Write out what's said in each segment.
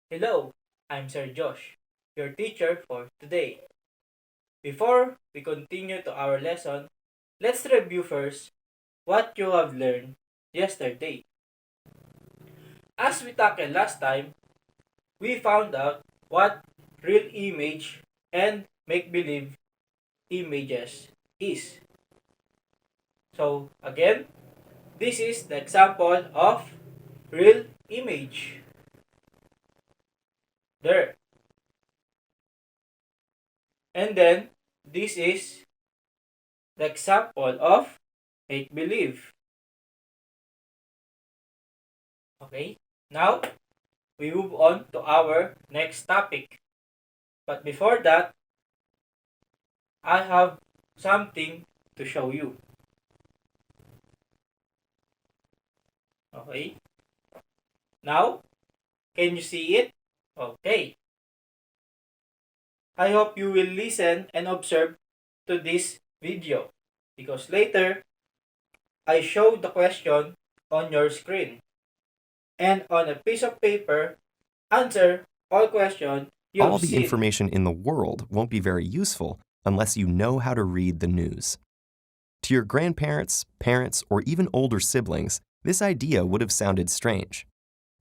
Hello, I'm Sir Josh, your teacher for today. Before we continue to our lesson, let's review first what you have learned yesterday. As we tackled last time, we found out what real image and make-believe images is. So again, this is the example of real image. There. And then this is the example of make-believe. Okay, now we move on to our next topic. But before that, I have something to show you. Okay, now can you see it? Okay, I hope you will listen and observe to this video because later I show the question on your screen and on a piece of paper answer all questions you All have the seen. information in the world won't be very useful unless you know how to read the news. To your grandparents, parents, or even older siblings, this idea would have sounded strange.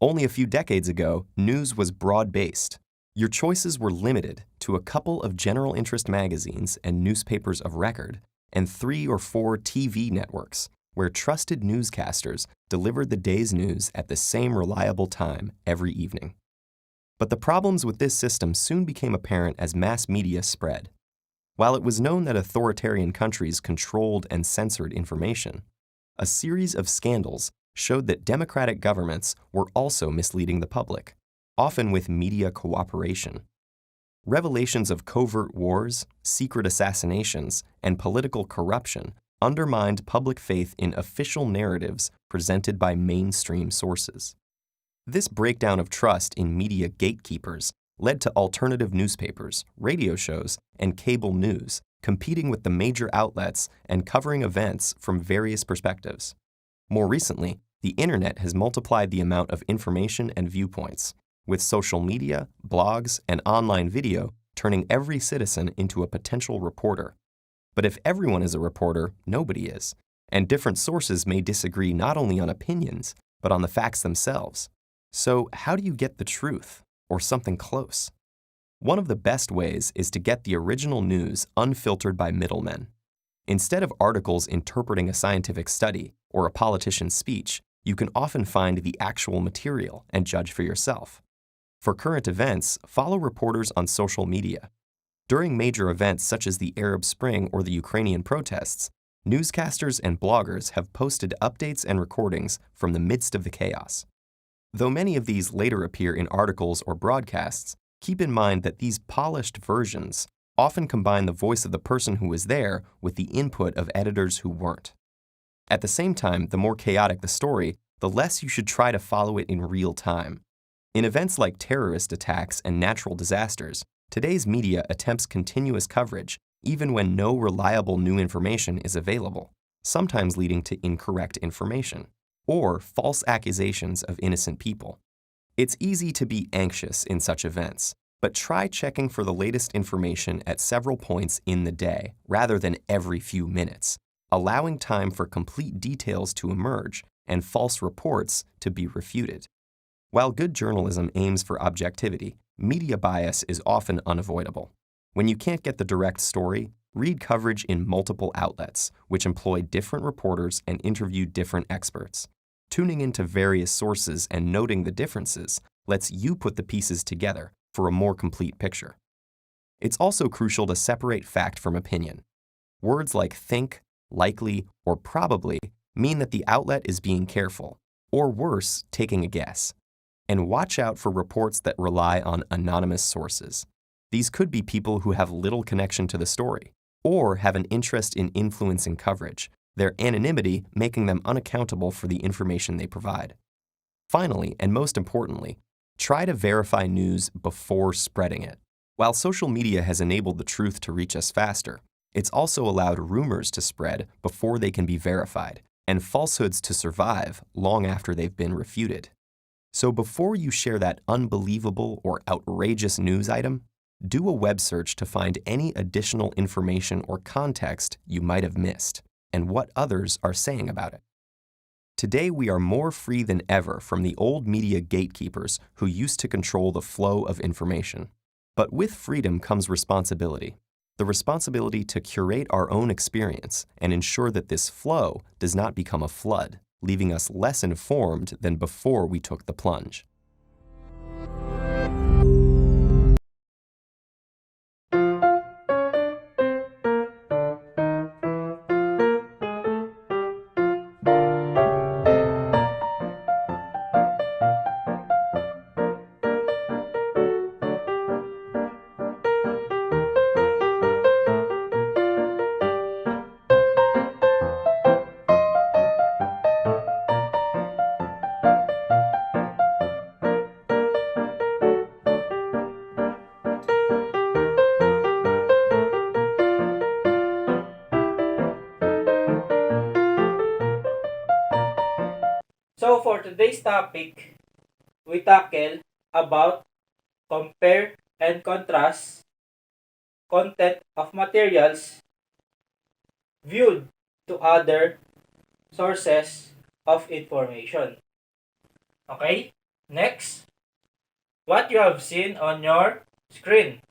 Only a few decades ago, news was broad-based. Your choices were limited to a couple of general interest magazines and newspapers of record, and 3 or 4 TV networks, where trusted newscasters delivered the day's news at the same reliable time every evening. But the problems with this system soon became apparent as mass media spread. While it was known that authoritarian countries controlled and censored information, a series of scandals showed that democratic governments were also misleading the public, often with media cooperation. Revelations of covert wars, secret assassinations, and political corruption undermined public faith in official narratives presented by mainstream sources. This breakdown of trust in media gatekeepers led to alternative newspapers, radio shows, and cable news competing with the major outlets and covering events from various perspectives. More recently, the internet has multiplied the amount of information and viewpoints, with social media, blogs, and online video turning every citizen into a potential reporter. But if everyone is a reporter, nobody is, and different sources may disagree not only on opinions, but on the facts themselves. So how do you get the truth, or something close? One of the best ways is to get the original news unfiltered by middlemen. Instead of articles interpreting a scientific study or a politician's speech, you can often find the actual material and judge for yourself. For current events, follow reporters on social media. During major events such as the Arab Spring or the Ukrainian protests, newscasters and bloggers have posted updates and recordings from the midst of the chaos. Though many of these later appear in articles or broadcasts, keep in mind that these polished versions often combine the voice of the person who was there with the input of editors who weren't. At the same time, the more chaotic the story, the less you should try to follow it in real time. In events like terrorist attacks and natural disasters, today's media attempts continuous coverage even when no reliable new information is available, sometimes leading to incorrect information or false accusations of innocent people. It's easy to be anxious in such events, but try checking for the latest information at several points in the day rather than every few minutes, allowing time for complete details to emerge and false reports to be refuted. While good journalism aims for objectivity, media bias is often unavoidable. When you can't get the direct story, read coverage in multiple outlets, which employ different reporters and interview different experts. Tuning into various sources and noting the differences lets you put the pieces together for a more complete picture. It's also crucial to separate fact from opinion. Words like think, likely, or probably mean that the outlet is being careful, or worse, taking a guess. And watch out for reports that rely on anonymous sources. These could be people who have little connection to the story, or have an interest in influencing coverage, their anonymity making them unaccountable for the information they provide. Finally, and most importantly, try to verify news before spreading it. While social media has enabled the truth to reach us faster, it's also allowed rumors to spread before they can be verified, and falsehoods to survive long after they've been refuted. So before you share that unbelievable or outrageous news item, do a web search to find any additional information or context you might have missed and what others are saying about it. Today, we are more free than ever from the old media gatekeepers who used to control the flow of information. But with freedom comes responsibility. The responsibility to curate our own experience and ensure that this flow does not become a flood, leaving us less informed than before we took the plunge. So for today's topic, we tackle about compare and contrast content of materials viewed to other sources of information. Okay? Next, what you have seen on your screen.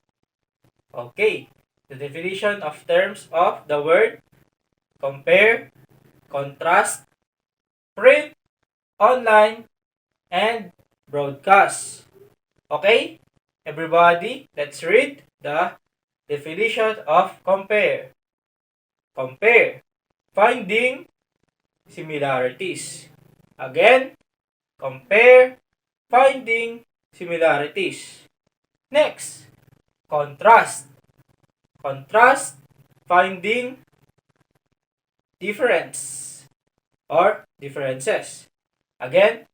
Okay, the definition of terms of the word compare, contrast, print, online, and broadcast. Okay, everybody, let's read the definition of compare. Compare, finding similarities. Again, compare, finding similarities. Next, contrast. Contrast, finding difference or differences. Again,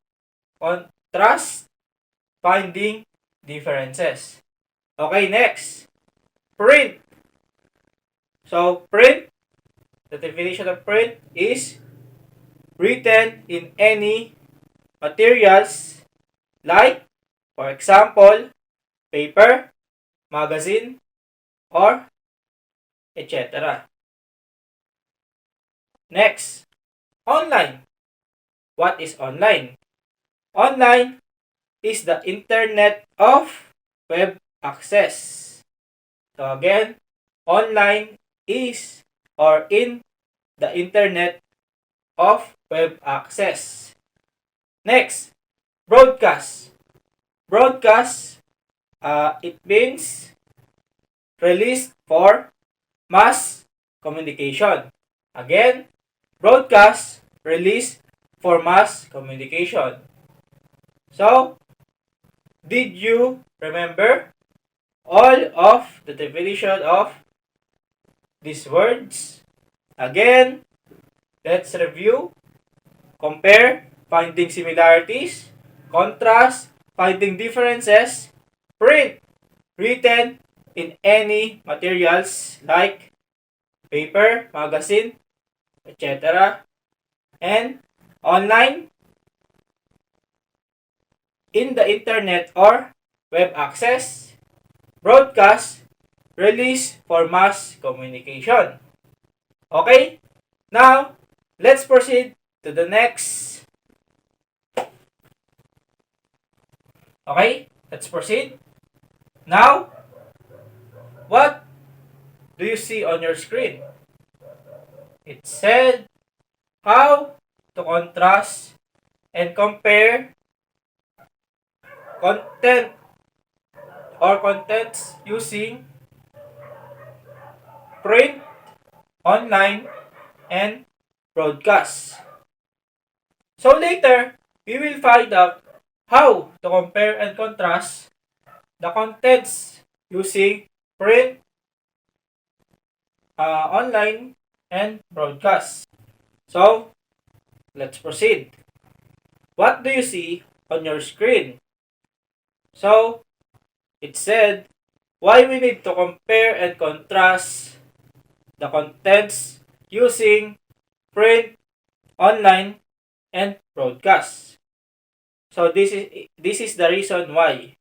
contrast, finding differences. Okay, next, print. So, print, the definition of print is written in any materials like, for example, paper, magazine, or etc. Next, online. What is online? Online is the internet of web access. So again, online is or in the internet of web access. Next, broadcast. Broadcast, it means released for mass communication. Again, broadcast, released for mass communication. So, did you remember all of the definition of these words? Again, let's review. Compare, finding similarities. Contrast, finding differences. Print, written in any materials like paper, magazine, etc. And online, in the internet or web access. Broadcast, release for mass communication. Okay? Now, let's proceed to the next. Okay? Let's proceed. Now, what do you see on your screen? It said how to contrast and compare content or contents using print, online, and broadcast. So later, we will find out how to compare and contrast the contents using print, online, and broadcast. So, let's proceed. What do you see on your screen? So, it said why we need to compare and contrast the contents using print, online, and broadcast. So this is the reason why.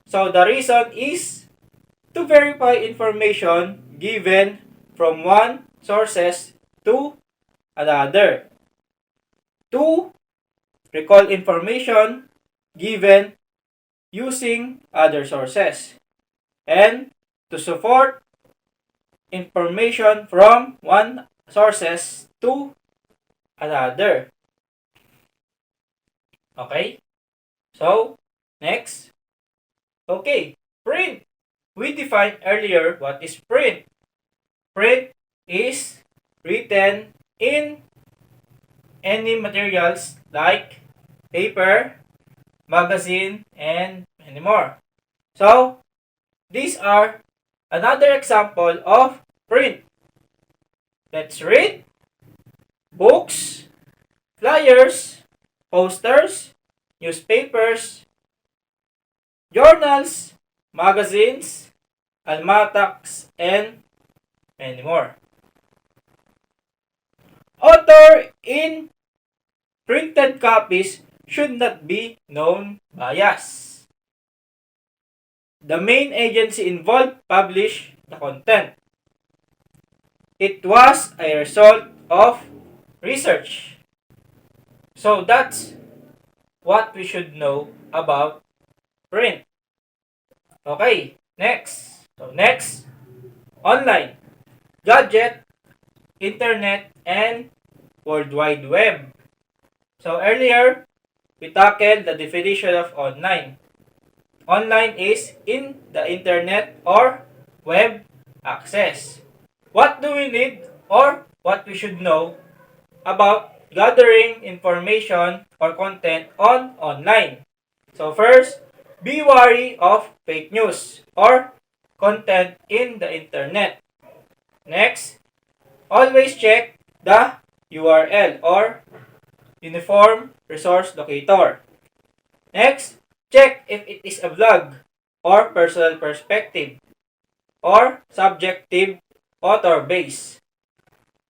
So the reason is to verify information given from one sources to another. To recall information given using other sources. And to support information from one sources to another. Okay? So, next. Okay, print. We defined earlier what is print. Print is written in any materials like paper, magazine, and many more. So, these are another example of print. Let's read. Books, flyers, posters, newspapers, journals, magazines, almanacs, and many more. Author in printed copies should not be known bias. The main agency involved published the content. It was a result of research. So that's what we should know about print. Okay, next. So next, online, gadget, internet, and World Wide Web. So earlier, we tackled the definition of online. Online is in the internet or web access. What do we need or what we should know about gathering information or content on online? So first, be wary of fake news or content in the internet. Next, always check the URL or Uniform Resource Locator. Next, check if it is a blog or personal perspective or subjective author base.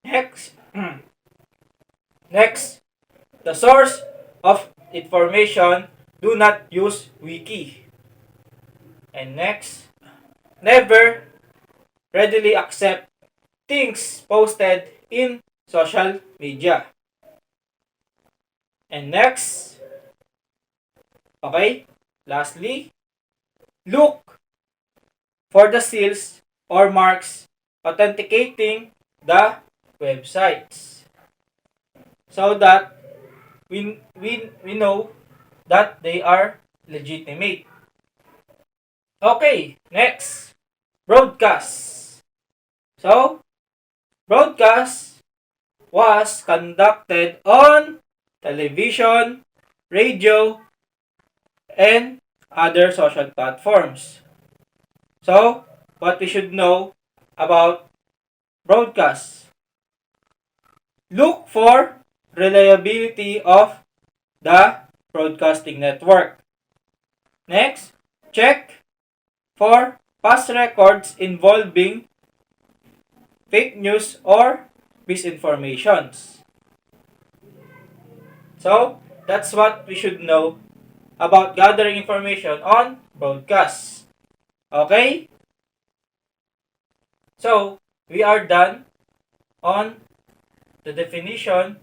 Next, next, the source of information, do not use wiki. And next, never readily accept things posted in social media. And next, okay, lastly, look for the seals or marks authenticating the websites so that we know that they are legitimate. Okay, next, broadcast. So, broadcast was conducted on television, radio, and other social platforms. So, what we should know about broadcast. Look for reliability of the broadcasting network. Next, check for past records involving fake news or misinformations. So, that's what we should know about gathering information on broadcasts. Okay? So, we are done on the definition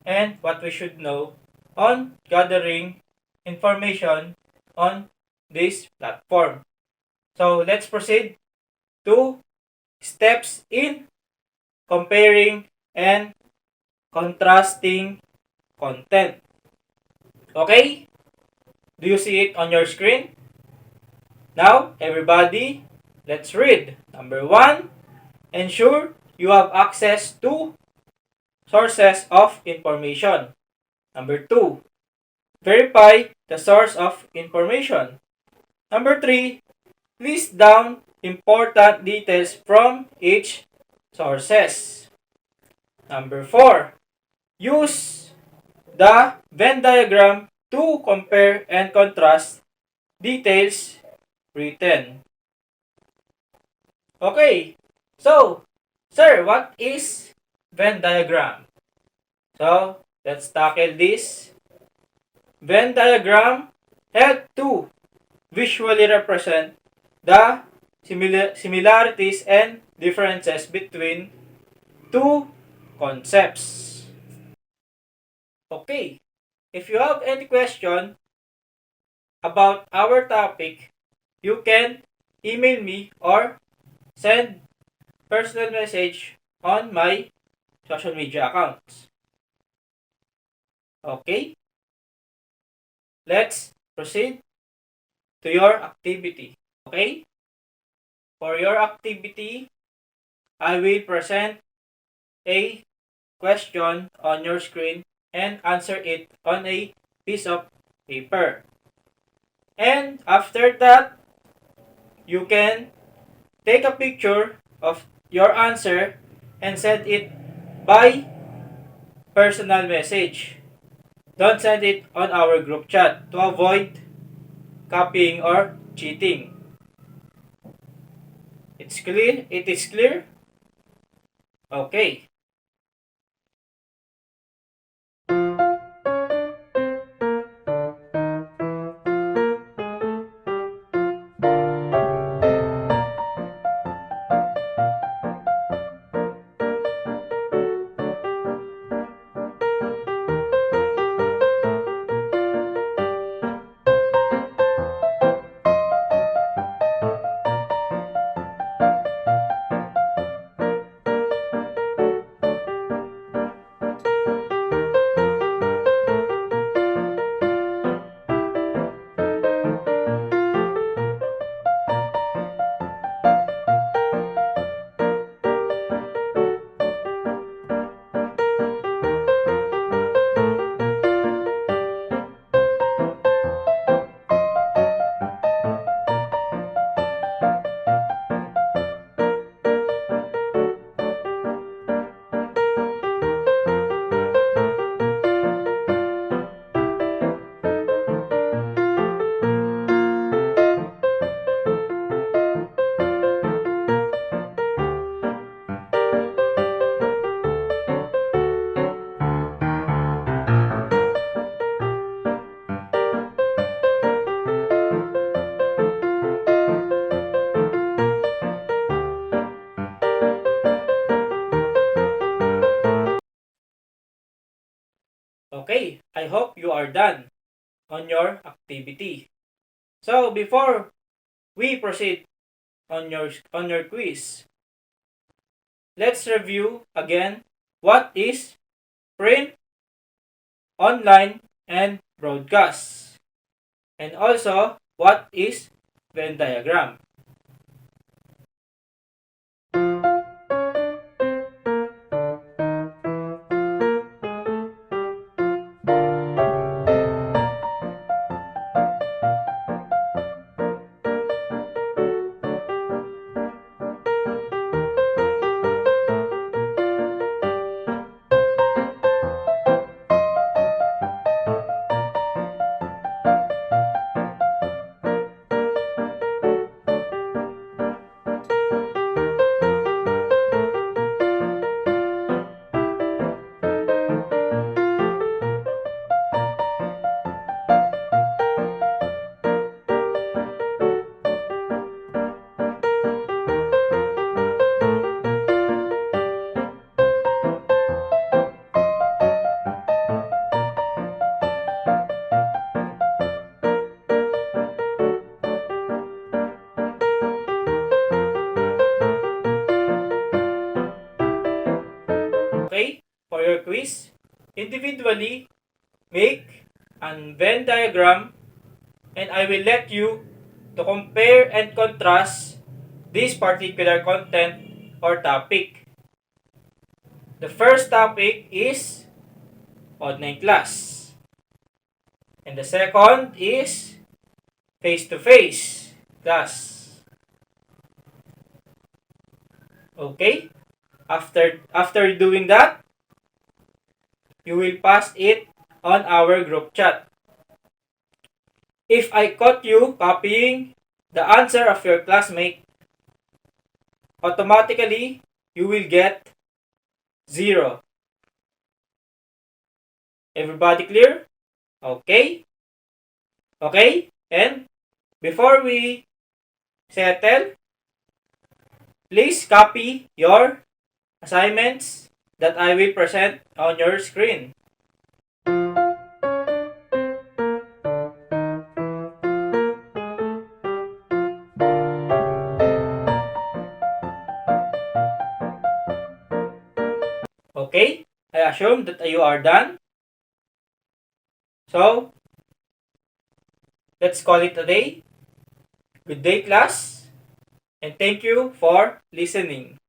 and what we should know on gathering information on this platform. So, let's proceed to steps in comparing and contrasting content. Okay? Do you see it on your screen? Now, everybody, let's read. Number 1, ensure you have access to sources of information. Number 2, verify the source of information. Number 3, list down important details from each sources. Number 4, use the Venn diagram to compare and contrast details written. Okay, so, sir, what is Venn diagram? So, let's tackle this. Venn diagram help to visually represent the similarities and differences between two concepts. Okay, if you have any question about our topic, you can email me or send personal message on my social media accounts. Okay, let's proceed to your activity. Okay, for your activity, I will present a question on your screen and answer it on a piece of paper. And after that, you can take a picture of your answer and send it by personal message. Don't send it on our group chat to avoid copying or cheating. It's clear? It is clear? Okay. Okay, I hope you are done on your activity. So before we proceed on your quiz, let's review again what is print, online, and broadcast. And also what is Venn diagram. Okay, for your quiz, individually make an Venn diagram and I will let you to compare and contrast this particular content or topic. The first topic is online class. And the second is face-to-face class. Okay? After doing that, you will pass it on our group chat. If I caught you copying the answer of your classmate, automatically you will get 0. Everybody clear? Okay. Okay? And before we settle, please copy your assignments that I will present on your screen. Okay? I assume that you are done. So, let's call it a day. Good day, class. And thank you for listening.